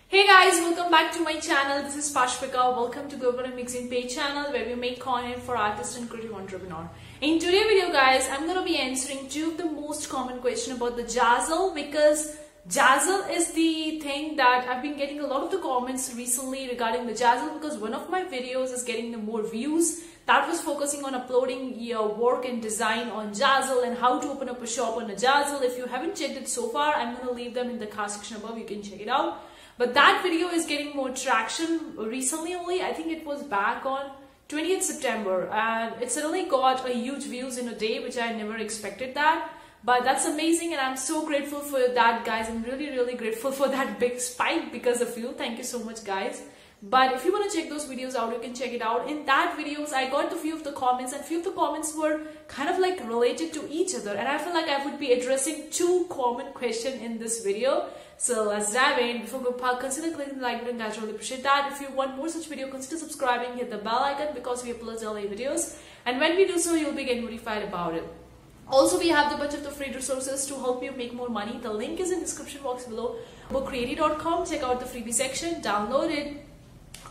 Hey guys, welcome back to my channel. This is Pashpika. Welcome to Global Mixing Page channel where we make content for artists and creative entrepreneur. In today's video guys, I'm going to be answering two of the most common questions about the Jazzle, because Jazzle is the thing that I've been getting a lot of the comments recently regarding the Jazzle, because one of my videos is getting the more views. That was focusing on uploading your work and design on Jazzle and how to open up a shop on a Jazzle. If you haven't checked it so far, I'm going to leave them in the card section above. You can check it out. But that video is getting more traction recently only. I think it was back on 20th September and it suddenly got a huge views in a day, which I never expected that. But that's amazing and I'm so grateful for that, guys. I'm really grateful for that big spike because of you. Thank you so much, guys. But if you want to check those videos out, you can check it out. In that videos, I got a few of the comments, and few of the comments were kind of like related to each other. And I feel like I would be addressing two common questions in this video. So let's dive in. Before we go, consider clicking the like button, guys. Really appreciate that. If you want more such video, consider subscribing, hit the bell icon because we upload daily videos. And when we do so, you'll be getting notified about it. Also, we have a bunch of the free resources to help you make more money. The link is in the description box below. Bookcreaty.com. Check out the freebie section. Download it.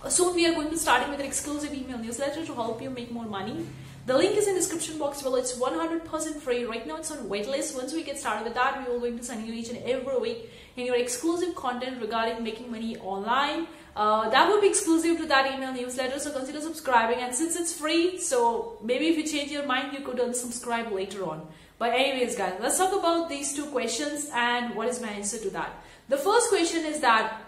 Soon we are going to starting with an exclusive email newsletter to help you make more money. The link is in the description box below. It's 100% free. Right now it's on waitlist. Once we get started with that, we will going to send you each and every week in your exclusive content regarding making money online. That will be exclusive to that email newsletter, so consider subscribing. And since it's free, so maybe if you change your mind, you could unsubscribe later on. But anyways, guys, let's talk about these two questions and what is my answer to that. The first question is that,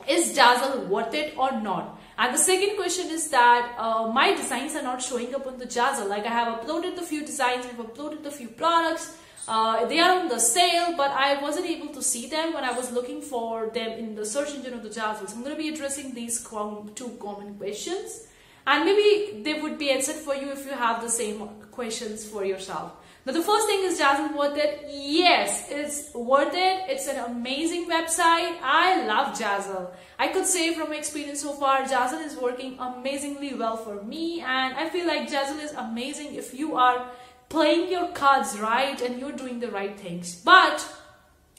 is Jazzle worth it or not? And the second question is that my designs are not showing up on the Jazzle. Like, I have uploaded a few designs, I've uploaded a few products. They are on the sale, but I wasn't able to see them when I was looking for them in the search engine of the Jazzle. So I'm going to be addressing these two common questions. And maybe they would be answered for you if you have the same questions for yourself. Now, the first thing, is Jazzle worth it? Yes, it's worth it. It's an amazing website. I love Jazzle. I could say from my experience so far, Jazzle is working amazingly well for me. And I feel like Jazzle is amazing if you are playing your cards right and you're doing the right things. But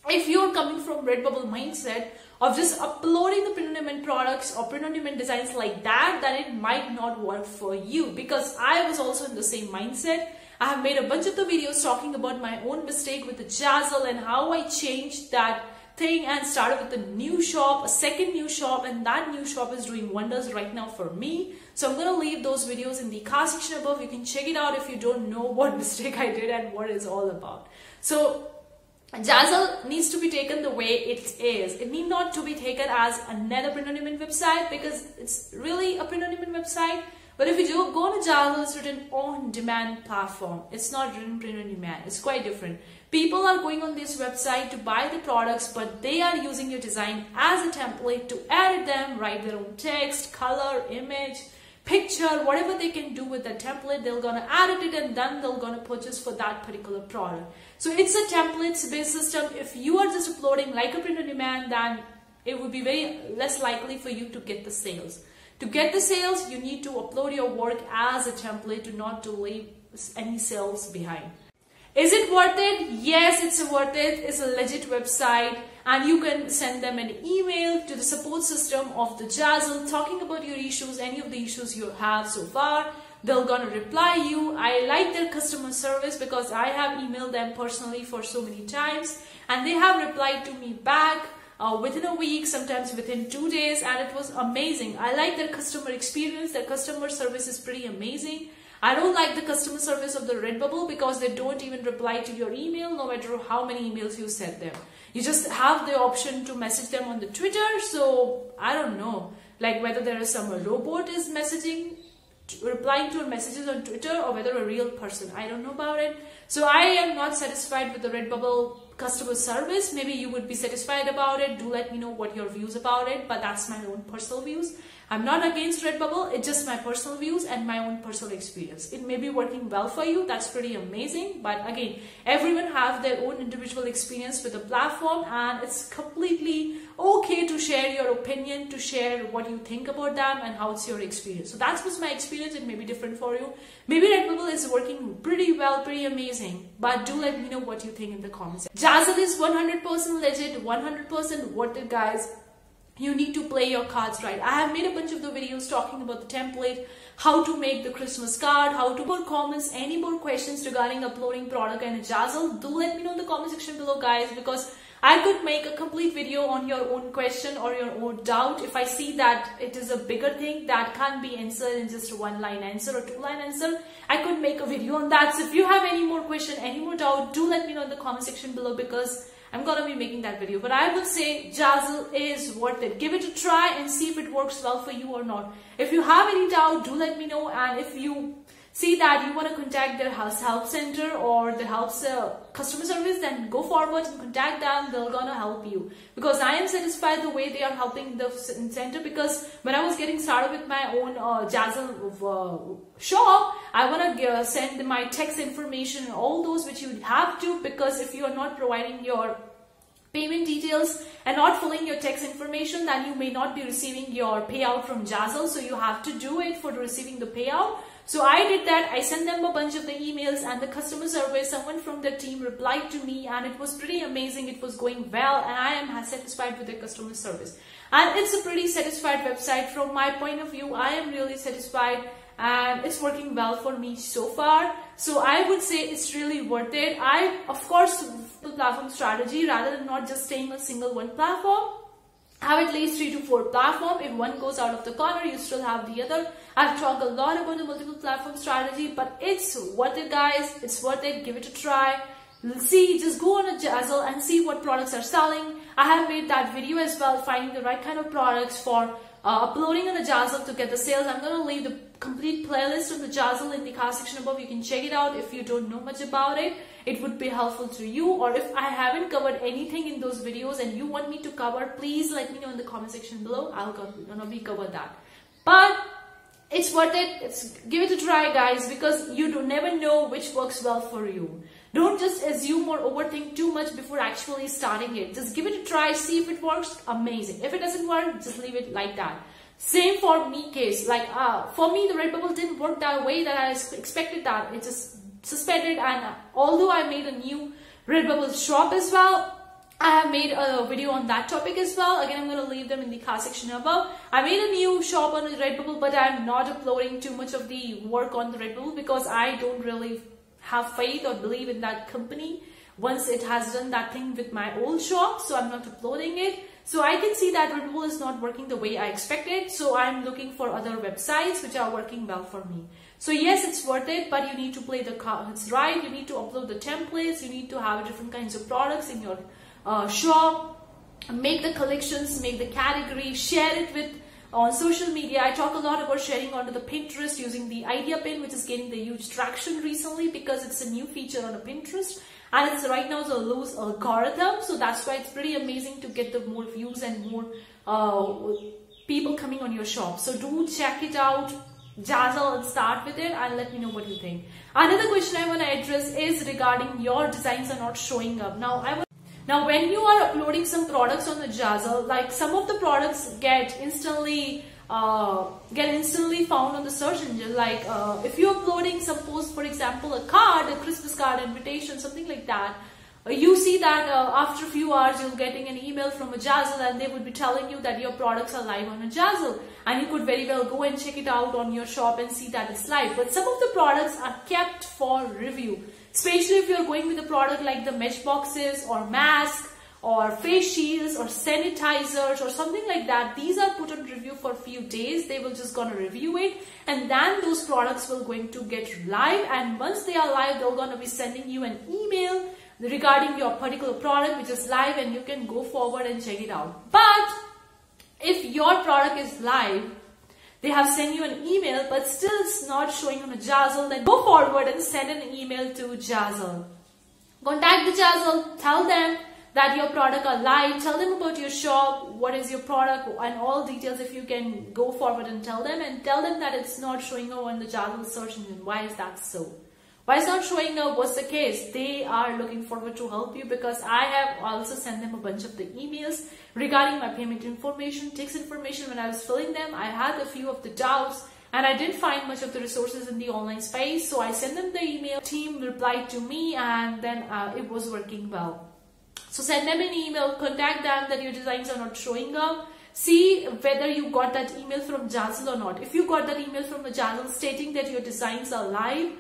if you're coming from Redbubble mindset of just uploading the print-on-demand products or print-on-demand designs like that, then it might not work for you. Because I was also in the same mindset. I have made a bunch of the videos talking about my own mistake with the Jazzle and how I changed that thing and started with a new shop, a second new shop, and that new shop is doing wonders right now for me. So I'm going to leave those videos in the card section above. You can check it out if you don't know what mistake I did and what it's all about. So Jazzle needs to be taken the way it is. It need not to be taken as another print-on-demand website, because it's really a print-on-demand website. But if you do go on a Jazzle, it's written on-demand platform. It's not written print-on-demand. It's quite different. People are going on this website to buy the products, but they are using your design as a template to edit them, write their own text, color, image, picture, whatever they can do with that template, they're gonna edit it and then they're gonna purchase for that particular product. So it's a templates-based system. If you are just uploading like a print-on-demand, then it would be very less likely for you to get the sales. To get the sales, you need to upload your work as a template to not to leave any sales behind. Is it worth it? Yes, it's worth it. It's a legit website and you can send them an email to the support system of the Jazzle talking about your issues, any of the issues you have so far. They're gonna reply you. I like their customer service because I have emailed them personally for so many times and they have replied to me back within a week, sometimes within 2 days, and it was amazing. I like their customer experience. Their customer service is pretty amazing. I don't like the customer service of the Redbubble because they don't even reply to your email no matter how many emails you send them. You just have the option to message them on the Twitter. So I don't know, like whether there is some robot is replying to your messages on Twitter or whether a real person. I don't know about it. So I am not satisfied with the Redbubble customer service. Maybe you would be satisfied about it. Do let me know what your views about it, but that's my own personal views. I'm not against Redbubble. It's just my personal views and my own personal experience. It may be working well for you. That's pretty amazing. But again, everyone have their own individual experience with the platform, and it's completely okay to share your opinion, to share what you think about them and how it's your experience. So that's what's my experience. It may be different for you. Maybe Redbubble is working pretty well, pretty amazing. But do let me know what you think in the comments. Jazzle is 100% legit, 100% worth it, guys. you need to play your cards right. I have made a bunch of the videos talking about the template, how to make the Christmas card, how to put comments, any more questions regarding uploading product and Zazzle. Do let me know in the comment section below, guys, because I could make a complete video on your own question or your own doubt. If I see that it is a bigger thing that can't be answered in just a one-line answer or two-line answer, I could make a video on that. So if you have any more question, any more doubt, do let me know in the comment section below, because I'm gonna be making that video. But I would say Zazzle is worth it. Give it a try and see if it works well for you or not. If you have any doubt, do let me know. And if you see that you want to contact their help center or the customer service, then go forward and contact them. They're gonna help you, because I am satisfied the way they are helping the center. Because when I was getting started with my own Zazzle shop, I want to send my text information and all those, which you have to, because if you are not providing your payment details and not filling your text information, then you may not be receiving your payout from Zazzle. So you have to do it for receiving the payout. So I did that. I sent them a bunch of the emails, and the customer service, someone from their team replied to me, and it was pretty amazing. It was going well, and I am satisfied with the customer service. And it's a pretty satisfied website from my point of view. I am really satisfied, and it's working well for me so far. So I would say it's really worth it. Of course, the platform strategy, rather than not just staying on single one platform, have at least 3 to 4 platforms. If one goes out of the corner, you still have the other. I've talked a lot about the multiple platform strategy, but it's worth it, guys. It's worth it. Give it a try. See, just go on a Zazzle and see what products are selling. I have made that video as well, finding the right kind of products for uploading on the Zazzle to get the sales. I'm going to leave the complete playlist of the Zazzle in the card section above. You can check it out if you don't know much about it. It would be helpful to you. Or if I haven't covered anything in those videos and you want me to cover, please let me know in the comment section below. I'll gonna cover that. But it's worth it. Give it a try, guys, because you never know which works well for you. Don't just assume or overthink too much before actually starting it. Just give it a try, see if it works. Amazing. If it doesn't work, just leave it like that. Same for me case. Like for me, the Redbubble didn't work that way that I expected. That it just suspended. And although I made a new Redbubble shop as well, I have made a video on that topic as well. Again, I'm going to leave them in the card section above. I made a new shop on the Redbubble, but I'm not uploading too much of the work on the Redbubble, because I don't really have faith or believe in that company once it has done that thing with my old shop. So I'm not uploading it. So I can see that Redbubble is not working the way I expected. So I'm looking for other websites which are working well for me. So yes, it's worth it, but you need to play the cards right. You need to upload the templates. You need to have different kinds of products in your shop. Make the collections, make the category, share it with on social media. I talk a lot about sharing onto the Pinterest using the idea pin, which is getting the huge traction recently because it's a new feature on a Pinterest. And it's right now it's a loose algorithm, so that's why it's pretty amazing to get the more views and more people coming on your shop. So do check it out, Zazzle, and start with it, and let me know what you think. Another question I want to address is regarding your designs are not showing up. Now, when you are uploading some products on the Zazzle, like some of the products get instantly found on the search engine. Like if you're uploading some post, for example, a card, a Christmas card, invitation, something like that, you see that after a few hours you're getting an email from a Zazzle, and they would be telling you that your products are live on a Zazzle, and you could very well go and check it out on your shop and see that it's live. But some of the products are kept for review, especially if you're going with a product like the mesh boxes or mask or face shields or sanitizers or something like that. These are put on review for a few days. They will just gonna review it, and then those products will going to get live, and once they are live, they're gonna be sending you an email regarding your particular product which is live, and you can go forward and check it out. But if your product is live, they have sent you an email, but still it's not showing on a Zazzle, then go forward and send an email to Zazzle. Contact the Zazzle, tell them that your product are live, tell them about your shop, what is your product, and all details. If you can go forward and tell them that it's not showing up on the Zazzle search engine. Why is that so? Why it's not showing up? What's the case? They are looking forward to help you, because I have also sent them a bunch of the emails regarding my payment information, tax information. When I was filling them, I had a few of the doubts, and I didn't find much of the resources in the online space. So I sent them the email, team replied to me, and then it was working well. So send them an email, contact them that your designs are not showing up. see whether you got that email from Jazzle or not. If you got that email from the Jazzle stating that your designs are live,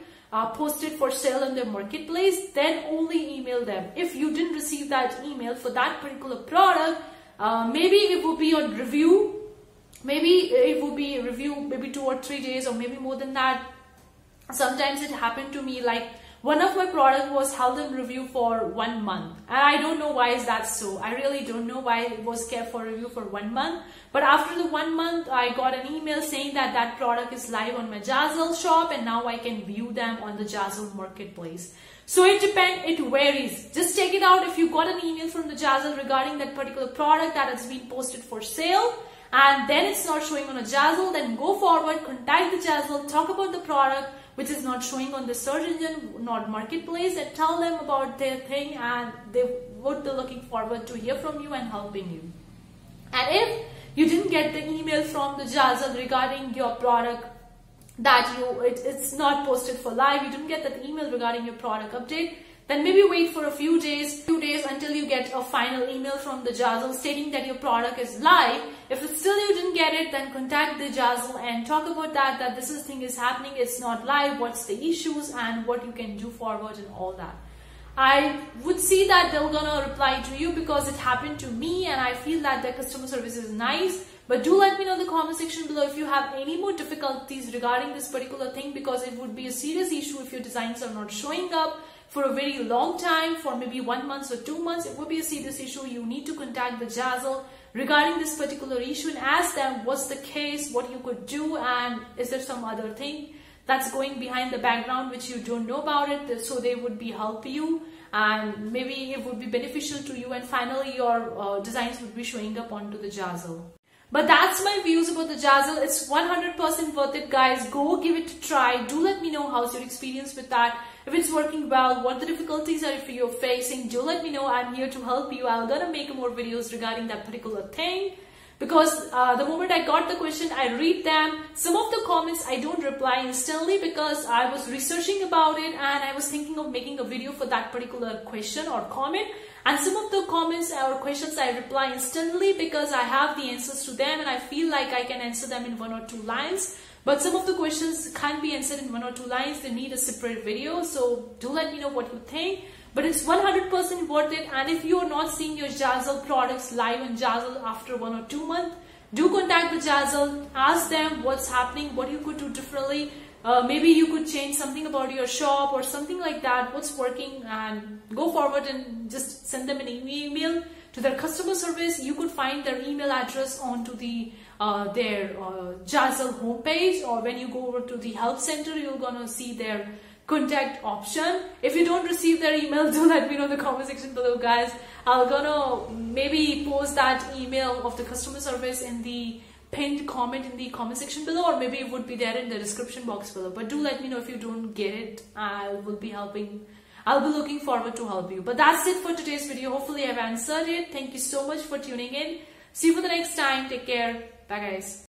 posted for sale in their marketplace, then only email them. If you didn't receive that email for that particular product, maybe it will be on review. Maybe it will be review maybe 2 or 3 days or maybe more than that. Sometimes it happened to me, like one of my product was held in review for 1 month, and I don't know why is that so. I really don't know why it was kept for review for 1 month. But after the 1 month, I got an email saying that that product is live on my Jazzle shop, and now I can view them on the Jazzle marketplace. So it depends, it varies. Just check it out. If you got an email from the Jazzle regarding that particular product that has been posted for sale, and then it's not showing on a Jazzle, then go forward, contact the Jazzle, talk about the product which is not showing on the search engine, not marketplace, and tell them about their thing, and they would be looking forward to hear from you and helping you. And if you didn't get the email from the Jazzle regarding your product that it's not posted for live, you didn't get that email regarding your product update, then maybe wait for a few days until you get a final email from the Jazzle stating that your product is live. If it's still you didn't get it, then contact the Jazzle and talk about that this thing is happening, it's not live, what's the issues and what you can do forward and all that. I would see that they're gonna reply to you because it happened to me, and I feel that their customer service is nice. But do let me know in the comment section below if you have any more difficulties regarding this particular thing, because it would be a serious issue if your designs are not showing up for a very long time, for maybe 1 month or 2 months. It would be a serious issue. You need to contact the Jazzle regarding this particular issue and ask them what's the case, what you could do, and is there some other thing that's going behind the background which you don't know about it, so they would be help you, and maybe it would be beneficial to you, and finally your designs would be showing up onto the Jazzle. But that's my views about the Jazzle. It's 100% worth it, guys. Go give it a try. Do let me know how's your experience with that. If it's working well, what the difficulties are if you're facing, do let me know. I'm here to help you. I'm gonna make more videos regarding that particular thing, because the moment I got the question, I read them. Some of the comments I don't reply instantly because I was researching about it and I was thinking of making a video for that particular question or comment. And some of the comments or questions I reply instantly because I have the answers to them and I feel like I can answer them in 1 or 2 lines. But some of the questions can't be answered in 1 or 2 lines. They need a separate video. So do let me know what you think. But it's 100% worth it. And if you're not seeing your Jazzle products live on Jazzle after 1 or 2 months, do contact the Jazzle. Ask them what's happening, what you could do differently. Maybe you could change something about your shop or something like that, what's working, and go forward and just send them an email to their customer service. You could find their email address onto the their Jazzle homepage, or when you go over to the help center, you're gonna see their contact option. If you don't receive their email, do let me know in the comment section below, guys. I'm gonna maybe post that email of the customer service in the pinned comment in the comment section below, or maybe it would be there in the description box below. But do let me know if you don't get it. I will be helping. I'll be looking forward to help you. But that's it for today's video. Hopefully I've answered it. Thank you so much for tuning in. See you for the next time. Take care. Bye, guys.